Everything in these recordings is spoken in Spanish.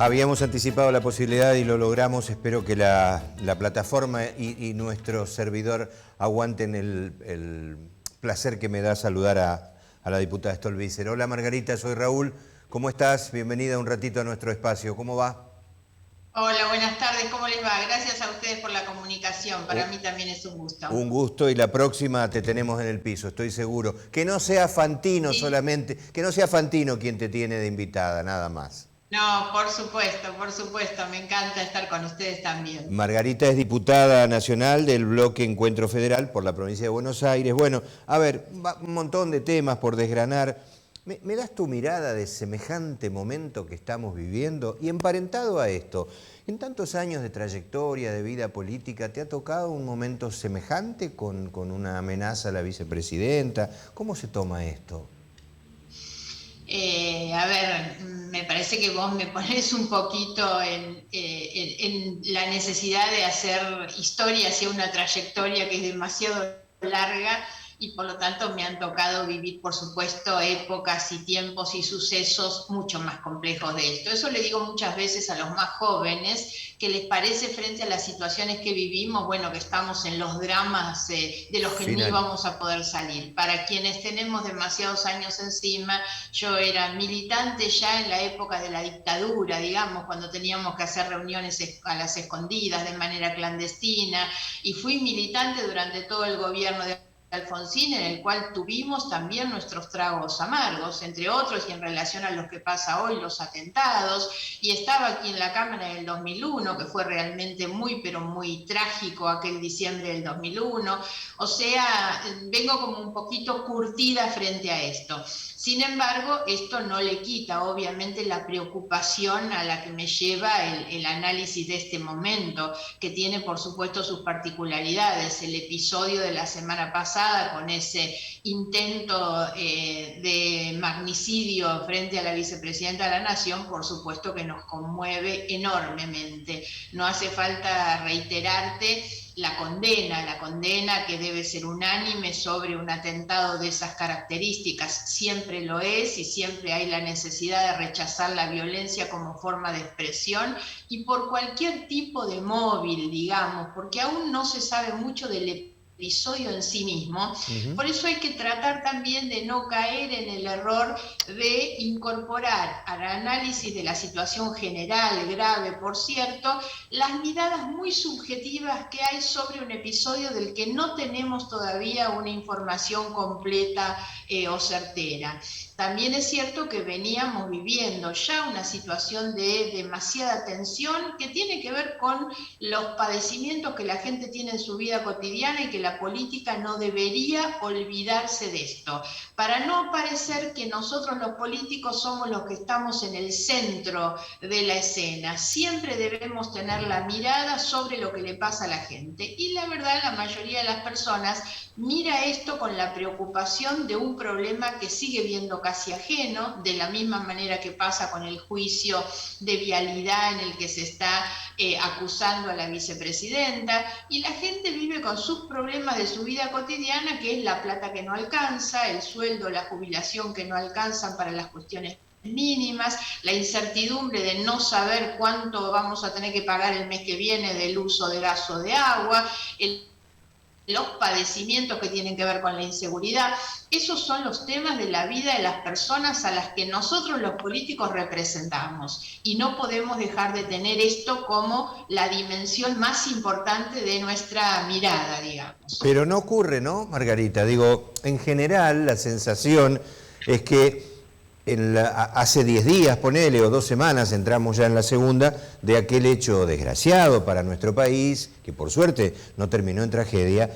Habíamos anticipado la posibilidad y lo logramos. Espero que la plataforma y nuestro servidor aguanten el placer que me da saludar a la diputada Stolbizer. Hola Margarita, soy Raúl. ¿Cómo estás? Bienvenida un ratito a nuestro espacio. ¿Cómo va? Hola, buenas tardes, ¿cómo les va? Gracias a ustedes por la comunicación, para mí también es un gusto. Un gusto, y la próxima te tenemos en el piso, estoy seguro. Que no sea Fantino Sí. solamente, que no sea Fantino quien te tiene de invitada, nada más. No, por supuesto, me encanta estar con ustedes también. Margarita es diputada nacional del bloque Encuentro Federal por la provincia de Buenos Aires. Bueno, a ver, un montón de temas por desgranar. ¿Me das tu mirada de semejante momento que estamos viviendo? Y emparentado a esto, en tantos años de trayectoria, de vida política, ¿te ha tocado un momento semejante con una amenaza a la vicepresidenta? ¿Cómo se toma esto? A ver, me parece que vos me pones un poquito en la necesidad de hacer historia hacia una trayectoria que es demasiado larga y por lo tanto me han tocado vivir, por supuesto, épocas y tiempos y sucesos mucho más complejos de esto. Eso le digo muchas veces a los más jóvenes, que les parece frente a las situaciones que vivimos, bueno, que estamos en los dramas de los que ni vamos a poder salir. Para quienes tenemos demasiados años encima, yo era militante ya en la época de la dictadura, digamos, cuando teníamos que hacer reuniones a las escondidas, de manera clandestina, y fui militante durante todo el gobierno de Alfonsín, en el cual tuvimos también nuestros tragos amargos, entre otros, y en relación a lo que pasa hoy, los atentados, y estaba aquí en la Cámara en el 2001, que fue realmente muy, pero muy trágico aquel diciembre del 2001, o sea, vengo como un poquito curtida frente a esto. Sin embargo, esto no le quita, obviamente, la preocupación a la que me lleva el análisis de este momento, que tiene, por supuesto, sus particularidades. El episodio de la semana pasada, con ese intento de magnicidio frente a la vicepresidenta de la Nación, por supuesto que nos conmueve enormemente. No hace falta reiterarte la condena que debe ser unánime sobre un atentado de esas características. Siempre lo es y siempre hay la necesidad de rechazar la violencia como forma de expresión y por cualquier tipo de móvil, digamos, porque aún no se sabe mucho del episodio en sí mismo. Por eso hay que tratar también de no caer en el error de incorporar al análisis de la situación general, grave por cierto, las miradas muy subjetivas que hay sobre un episodio del que no tenemos todavía una información completa o certera. También es cierto que veníamos viviendo ya una situación de demasiada tensión que tiene que ver con los padecimientos que la gente tiene en su vida cotidiana y que la política no debería olvidarse de esto. Para no parecer que nosotros los políticos somos los que estamos en el centro de la escena, siempre debemos tener la mirada sobre lo que le pasa a la gente. Y la verdad, la mayoría de las personas mira esto con la preocupación de un problema que sigue viendo casi ajeno, de la misma manera que pasa con el juicio de vialidad en el que se está acusando a la vicepresidenta, y la gente vive con sus problemas de su vida cotidiana, que es la plata que no alcanza, el sueldo, la jubilación que no alcanzan para las cuestiones mínimas, la incertidumbre de no saber cuánto vamos a tener que pagar el mes que viene del uso de gas o de agua, los padecimientos que tienen que ver con la inseguridad. Esos son los temas de la vida de las personas a las que nosotros los políticos representamos y no podemos dejar de tener esto como la dimensión más importante de nuestra mirada, digamos. Pero no ocurre, ¿no, Margarita? Digo, en general la sensación es que hace 10 días, ponele, o 2 semanas, entramos ya en la segunda, de aquel hecho desgraciado para nuestro país, que por suerte no terminó en tragedia,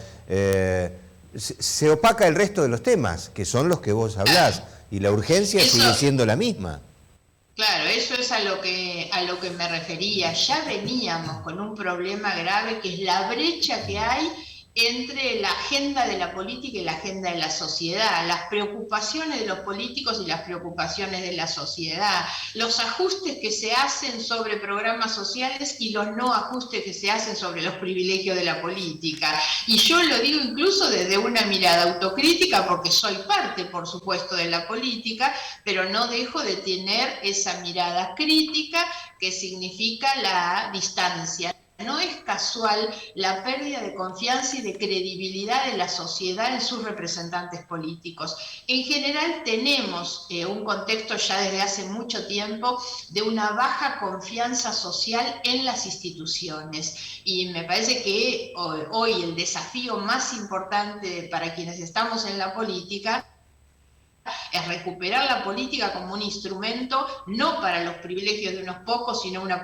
se opaca el resto de los temas, que son los que vos hablás, y la urgencia sigue siendo la misma. Claro, eso es a lo que me refería. Ya veníamos con un problema grave, que es la brecha que hay entre la agenda de la política y la agenda de la sociedad, las preocupaciones de los políticos y las preocupaciones de la sociedad, los ajustes que se hacen sobre programas sociales y los no ajustes que se hacen sobre los privilegios de la política. Y yo lo digo incluso desde una mirada autocrítica, porque soy parte, por supuesto, de la política, pero no dejo de tener esa mirada crítica que significa la distancia. No es casual la pérdida de confianza y de credibilidad de la sociedad en sus representantes políticos. En general tenemos un contexto ya desde hace mucho tiempo de una baja confianza social en las instituciones, y me parece que hoy el desafío más importante para quienes estamos en la política es recuperar la política como un instrumento, no para los privilegios de unos pocos, sino una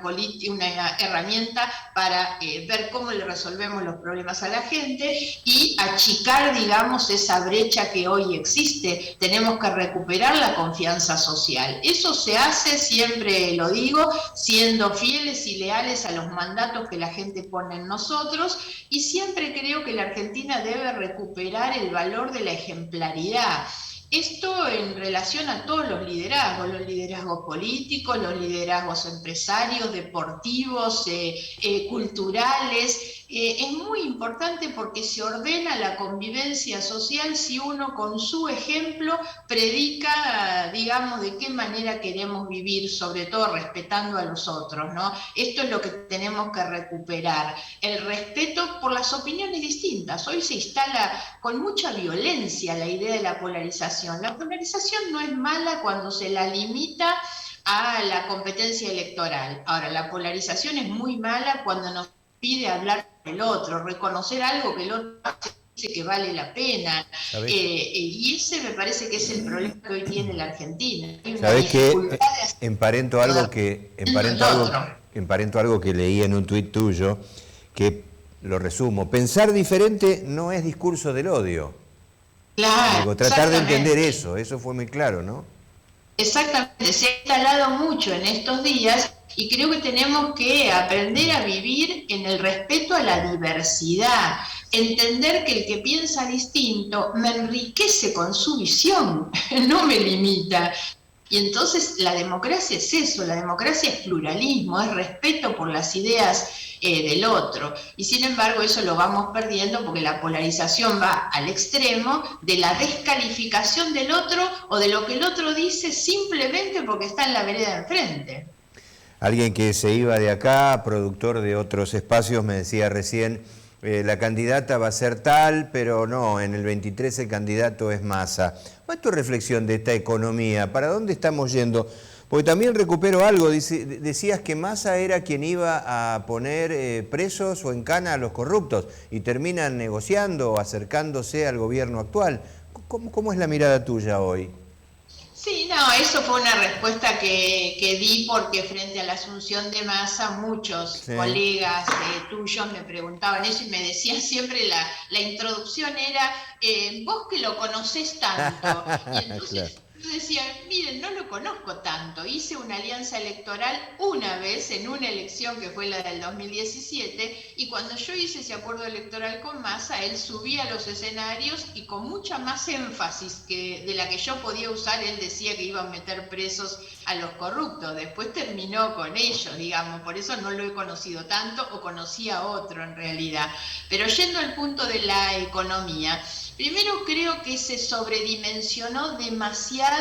herramienta para ver cómo le resolvemos los problemas a la gente y achicar, digamos, esa brecha que hoy existe. Tenemos que recuperar la confianza social. Eso se hace, siempre lo digo, siendo fieles y leales a los mandatos que la gente pone en nosotros, y siempre creo que la Argentina debe recuperar el valor de la ejemplaridad. Esto en relación a todos los liderazgos políticos, los liderazgos empresarios, deportivos, culturales. Es muy importante porque se ordena la convivencia social si uno con su ejemplo predica, digamos, de qué manera queremos vivir, sobre todo respetando a los otros, ¿no? Esto es lo que tenemos que recuperar, el respeto por las opiniones distintas. Hoy se instala con mucha violencia la idea de la polarización. La polarización no es mala cuando se la limita a la competencia electoral. Ahora, la polarización es muy mala cuando nos pide hablar del otro, reconocer algo que el otro dice que vale la pena. Y ese me parece que es el problema que hoy tiene la Argentina. ¿Sabés qué? Emparento algo que leí en un tuit tuyo, que lo resumo. Pensar diferente no es discurso del odio. Claro. Digo, tratar de entender eso fue muy claro, ¿no? Exactamente, se ha instalado mucho en estos días y creo que tenemos que aprender a vivir en el respeto a la diversidad, entender que el que piensa distinto me enriquece con su visión, no me limita. Y entonces la democracia es eso, la democracia es pluralismo, es respeto por las ideas del otro. Y sin embargo eso lo vamos perdiendo porque la polarización va al extremo de la descalificación del otro o de lo que el otro dice simplemente porque está en la vereda de enfrente. Alguien que se iba de acá, productor de otros espacios, me decía recién, la candidata va a ser tal, pero no, en el 23 el candidato es Massa. ¿Cuál es tu reflexión de esta economía? ¿Para dónde estamos yendo? Porque también recupero algo, decías que Massa era quien iba a poner presos o en cana a los corruptos y terminan negociando o acercándose al gobierno actual. ¿Cómo es la mirada tuya hoy? Sí, no, eso fue una respuesta que di porque frente a la asunción de Massa muchos colegas tuyos me preguntaban eso y me decían siempre la introducción era, vos que lo conocés tanto. Y entonces yo decía, miren, no lo conozco tanto, hice una alianza electoral una vez en una elección que fue la del 2017 y cuando yo hice ese acuerdo electoral con Massa, él subía a los escenarios y con mucha más énfasis de la que yo podía usar, él decía que iba a meter presos a los corruptos, después terminó con ellos, digamos, por eso no lo he conocido tanto o conocí a otro en realidad. Pero yendo al punto de la economía, primero creo que se sobredimensionó demasiado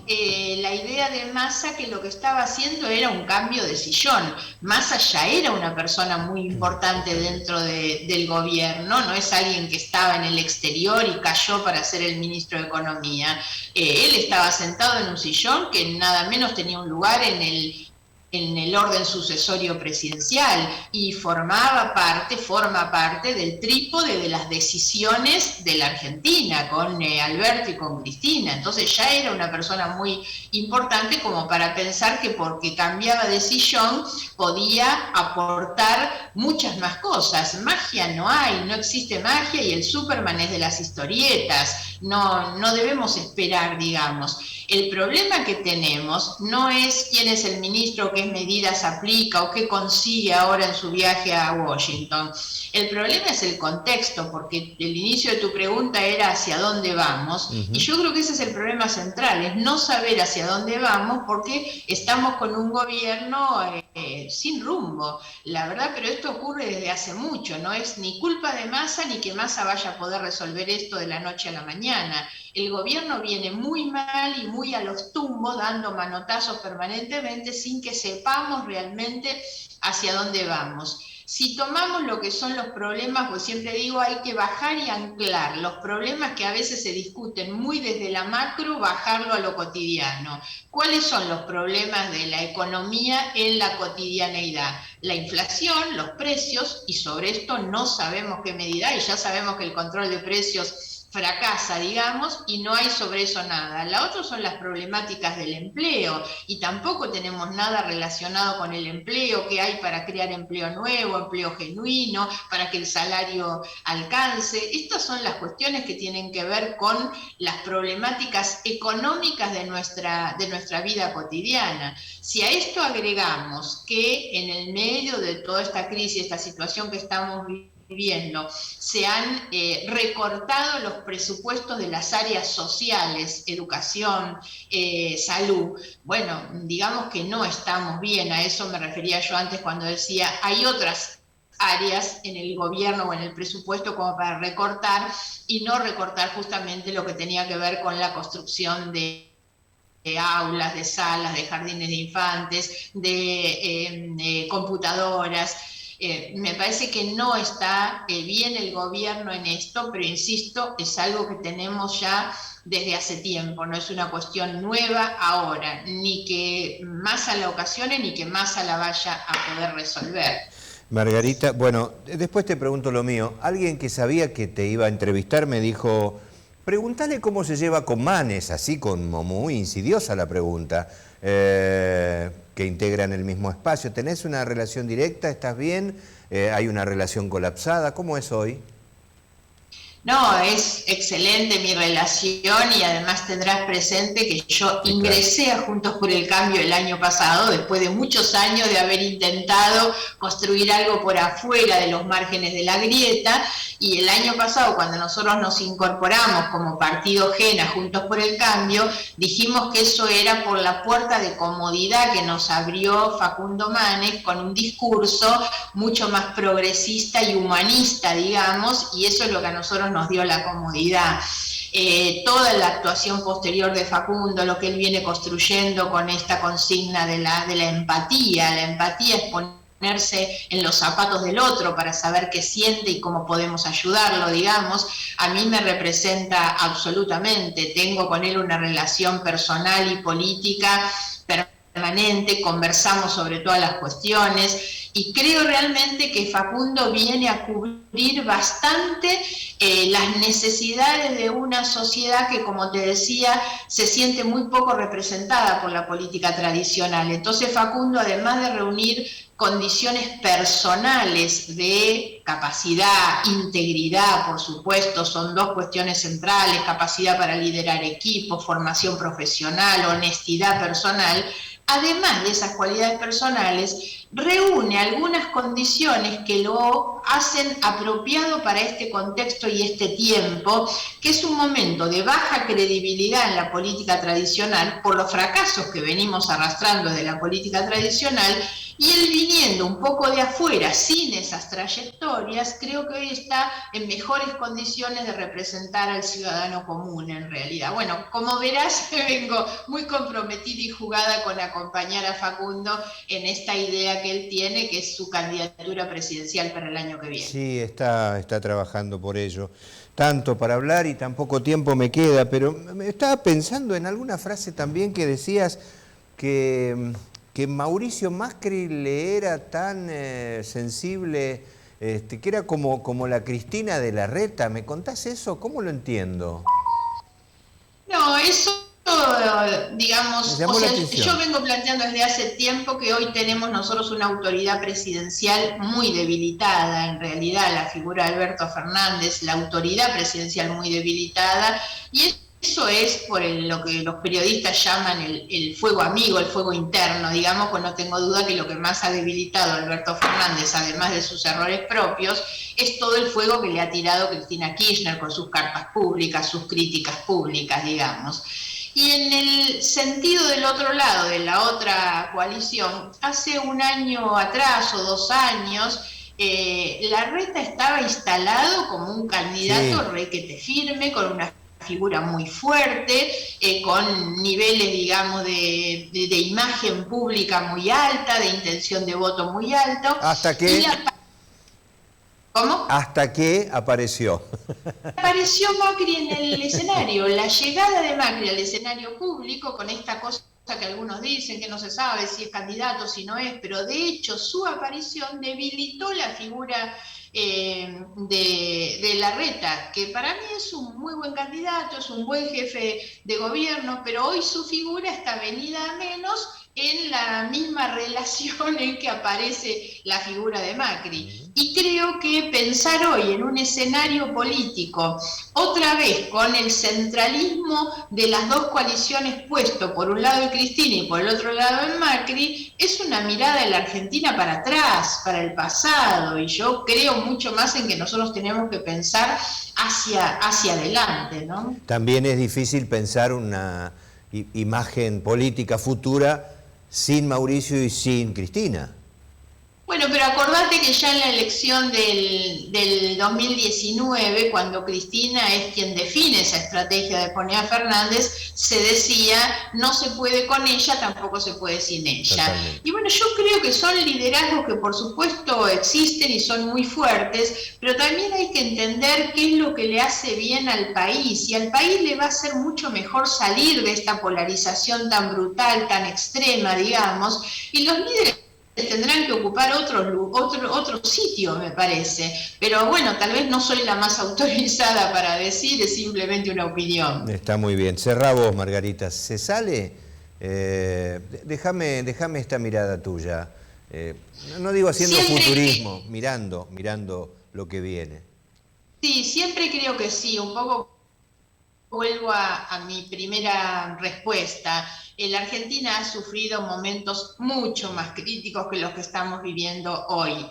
la idea de Massa, que lo que estaba haciendo era un cambio de sillón. Massa ya era una persona muy importante dentro del gobierno, no es alguien que estaba en el exterior y cayó para ser el ministro de Economía. Él estaba sentado en un sillón que nada menos tenía un lugar en el orden sucesorio presidencial y forma parte del trípode de las decisiones de la Argentina con Alberto y con Cristina. Entonces ya era una persona muy importante como para pensar que porque cambiaba de sillón podía aportar muchas más cosas. Magia no hay, no existe magia y el Superman es de las historietas, no debemos esperar, digamos. El problema que tenemos no es quién es el ministro, qué medidas aplica o qué consigue ahora en su viaje a Washington. El problema es el contexto, porque el inicio de tu pregunta era hacia dónde vamos, y yo creo que ese es el problema central, es no saber hacia dónde vamos porque estamos con un gobierno sin rumbo, la verdad, pero esto ocurre desde hace mucho, no es ni culpa de Massa ni que Massa vaya a poder resolver esto de la noche a la mañana. El gobierno viene muy mal y muy a los tumbos, dando manotazos permanentemente sin que sepamos realmente hacia dónde vamos. Si tomamos lo que son los problemas, pues siempre digo, hay que bajar y anclar los problemas que a veces se discuten muy desde la macro, bajarlo a lo cotidiano. ¿Cuáles son los problemas de la economía en la cotidianeidad? La inflación, los precios, y sobre esto no sabemos qué medida, y ya sabemos que el control de precios fracasa, digamos, y no hay sobre eso nada. La otra son las problemáticas del empleo, y tampoco tenemos nada relacionado con el empleo, que hay para crear empleo nuevo, empleo genuino, para que el salario alcance. Estas son las cuestiones que tienen que ver con las problemáticas económicas de nuestra vida cotidiana. Si a esto agregamos que en el medio de toda esta crisis, esta situación que estamos viviendo, se han recortado los presupuestos de las áreas sociales, educación, salud. Bueno, digamos que no estamos bien, a eso me refería yo antes cuando decía, hay otras áreas en el gobierno o en el presupuesto como para recortar y no recortar justamente lo que tenía que ver con la construcción de aulas, de salas, de jardines de infantes, de computadoras. Me parece que no está bien el gobierno en esto, pero insisto, es algo que tenemos ya desde hace tiempo, no es una cuestión nueva ahora, ni que Massa la ocasione, ni que Massa la vaya a poder resolver. Margarita, bueno, después te pregunto lo mío. Alguien que sabía que te iba a entrevistar me dijo, pregúntale cómo se lleva con Manes, así como muy insidiosa la pregunta, que integran el mismo espacio. ¿Tenés una relación directa? ¿Estás bien? ¿Hay una relación colapsada? ¿Cómo es hoy? No, es excelente mi relación y además tendrás presente que yo ingresé a Juntos por el Cambio el año pasado, después de muchos años de haber intentado construir algo por afuera de los márgenes de la grieta, y el año pasado cuando nosotros nos incorporamos como partido GEN a Juntos por el Cambio, dijimos que eso era por la puerta de comodidad que nos abrió Facundo Manes con un discurso mucho más progresista y humanista, digamos, y eso es lo que a nosotros nos dio la comodidad. Toda la actuación posterior de Facundo, lo que él viene construyendo con esta consigna de la empatía. La empatía es ponerse en los zapatos del otro para saber qué siente y cómo podemos ayudarlo, digamos. A mí me representa absolutamente. Tengo con él una relación personal y política permanente, conversamos sobre todas las cuestiones y creo realmente que Facundo viene a cubrir bastante las necesidades de una sociedad que, como te decía, se siente muy poco representada por la política tradicional. Entonces Facundo, además de reunir condiciones personales de capacidad, integridad, por supuesto, son dos cuestiones centrales, capacidad para liderar equipos, formación profesional, honestidad personal. Además de esas cualidades personales, reúne algunas condiciones que lo hacen apropiado para este contexto y este tiempo, que es un momento de baja credibilidad en la política tradicional por los fracasos que venimos arrastrando desde la política tradicional, y él viniendo un poco de afuera, sin esas trayectorias, creo que hoy está en mejores condiciones de representar al ciudadano común en realidad. Bueno, como verás, vengo muy comprometida y jugada con acompañar a Facundo en esta idea que él tiene, que es su candidatura presidencial para el año que viene. Sí, está trabajando por ello. Tanto para hablar y tan poco tiempo me queda, pero me estaba pensando en alguna frase también que decías que Mauricio Macri le era tan sensible, que era como la Cristina de Larreta. ¿Me contás eso? ¿Cómo lo entiendo? No, eso, digamos, o sea, yo vengo planteando desde hace tiempo que hoy tenemos nosotros una autoridad presidencial muy debilitada, en realidad la figura de Alberto Fernández, la autoridad presidencial muy debilitada, y eso es por lo que los periodistas llaman el fuego amigo, el fuego interno, digamos, pues no tengo duda que lo que más ha debilitado a Alberto Fernández, además de sus errores propios, es todo el fuego que le ha tirado Cristina Kirchner con sus cartas públicas, sus críticas públicas, digamos. Y en el sentido del otro lado, de la otra coalición, hace un año atrás o 2 años, Larreta estaba instalado como un candidato requete firme, con una figura muy fuerte, con niveles, digamos, de imagen pública muy alta, de intención de voto muy alto. ¿Hasta qué? ¿Cómo? Hasta que apareció. Apareció Macri en el escenario. La llegada de Macri al escenario público, con esta cosa que algunos dicen que no se sabe si es candidato, si no es, pero de hecho su aparición debilitó la figura de Larreta, que para mí es un muy buen candidato, es un buen jefe de gobierno, pero hoy su figura está venida a menos en la misma relación en que aparece la figura de Macri. Y creo que pensar hoy en un escenario político, otra vez con el centralismo de las dos coaliciones puesto por un lado en Cristina y por el otro lado en Macri, es una mirada de la Argentina para atrás, para el pasado, y yo creo mucho más en que nosotros tenemos que pensar hacia adelante, ¿no? También es difícil pensar una imagen política futura sin Mauricio y sin Cristina. Bueno, pero acordate que ya en la elección del 2019, cuando Cristina es quien define esa estrategia de poner a Fernández, se decía, no se puede con ella, tampoco se puede sin ella. Totalmente. Y bueno, yo creo que son liderazgos que por supuesto existen y son muy fuertes, pero también hay que entender qué es lo que le hace bien al país, y al país le va a ser mucho mejor salir de esta polarización tan brutal, tan extrema, digamos, y los líderes tendrán que ocupar otro sitio, me parece. Pero bueno, tal vez no soy la más autorizada para decir, es simplemente una opinión. Está muy bien. Cerrá vos, Margarita. ¿Se sale? Déjame esta mirada tuya. No digo haciendo siempre futurismo, mirando lo que viene. Sí, siempre creo que sí. Un poco vuelvo a mi primera respuesta. La Argentina ha sufrido momentos mucho más críticos que los que estamos viviendo hoy,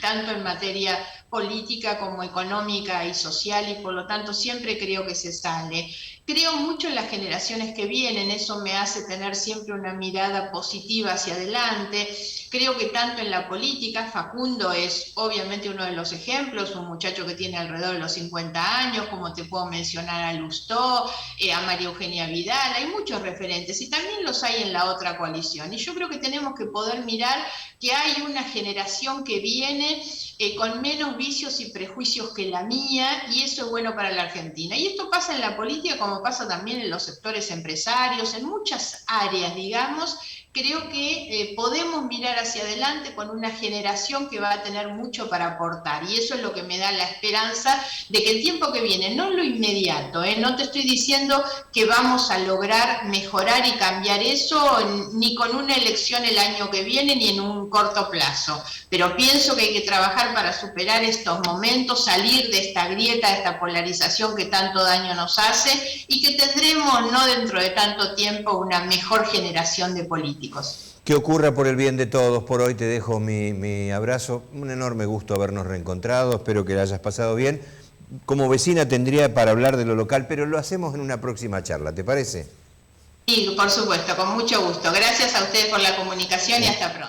tanto en materia política como económica y social, y por lo tanto siempre creo que se sale. Creo mucho en las generaciones que vienen, eso me hace tener siempre una mirada positiva hacia adelante. Creo que tanto en la política, Facundo es obviamente uno de los ejemplos, un muchacho que tiene alrededor de los 50 años, como te puedo mencionar a Lustó, a María Eugenia Vidal, hay muchos referentes, y también los hay en la otra coalición. Y yo creo que tenemos que poder mirar que hay una generación que viene con menos vicios y prejuicios que la mía, y eso es bueno para la Argentina. Y esto pasa en la política como pasa también en los sectores empresarios, en muchas áreas, digamos. Creo que podemos mirar hacia adelante con una generación que va a tener mucho para aportar, y eso es lo que me da la esperanza de que el tiempo que viene, no lo inmediato, no te estoy diciendo que vamos a lograr mejorar y cambiar eso ni con una elección el año que viene ni en un corto plazo, pero pienso que hay que trabajar para superar estos momentos, salir de esta grieta, de esta polarización que tanto daño nos hace, y que tendremos no dentro de tanto tiempo una mejor generación de políticos. Que ocurra por el bien de todos. Por hoy te dejo mi abrazo. Un enorme gusto habernos reencontrado. Espero que la hayas pasado bien. Como vecina tendría para hablar de lo local, pero lo hacemos en una próxima charla. ¿Te parece? Sí, por supuesto, con mucho gusto. Gracias a ustedes por la comunicación y hasta pronto.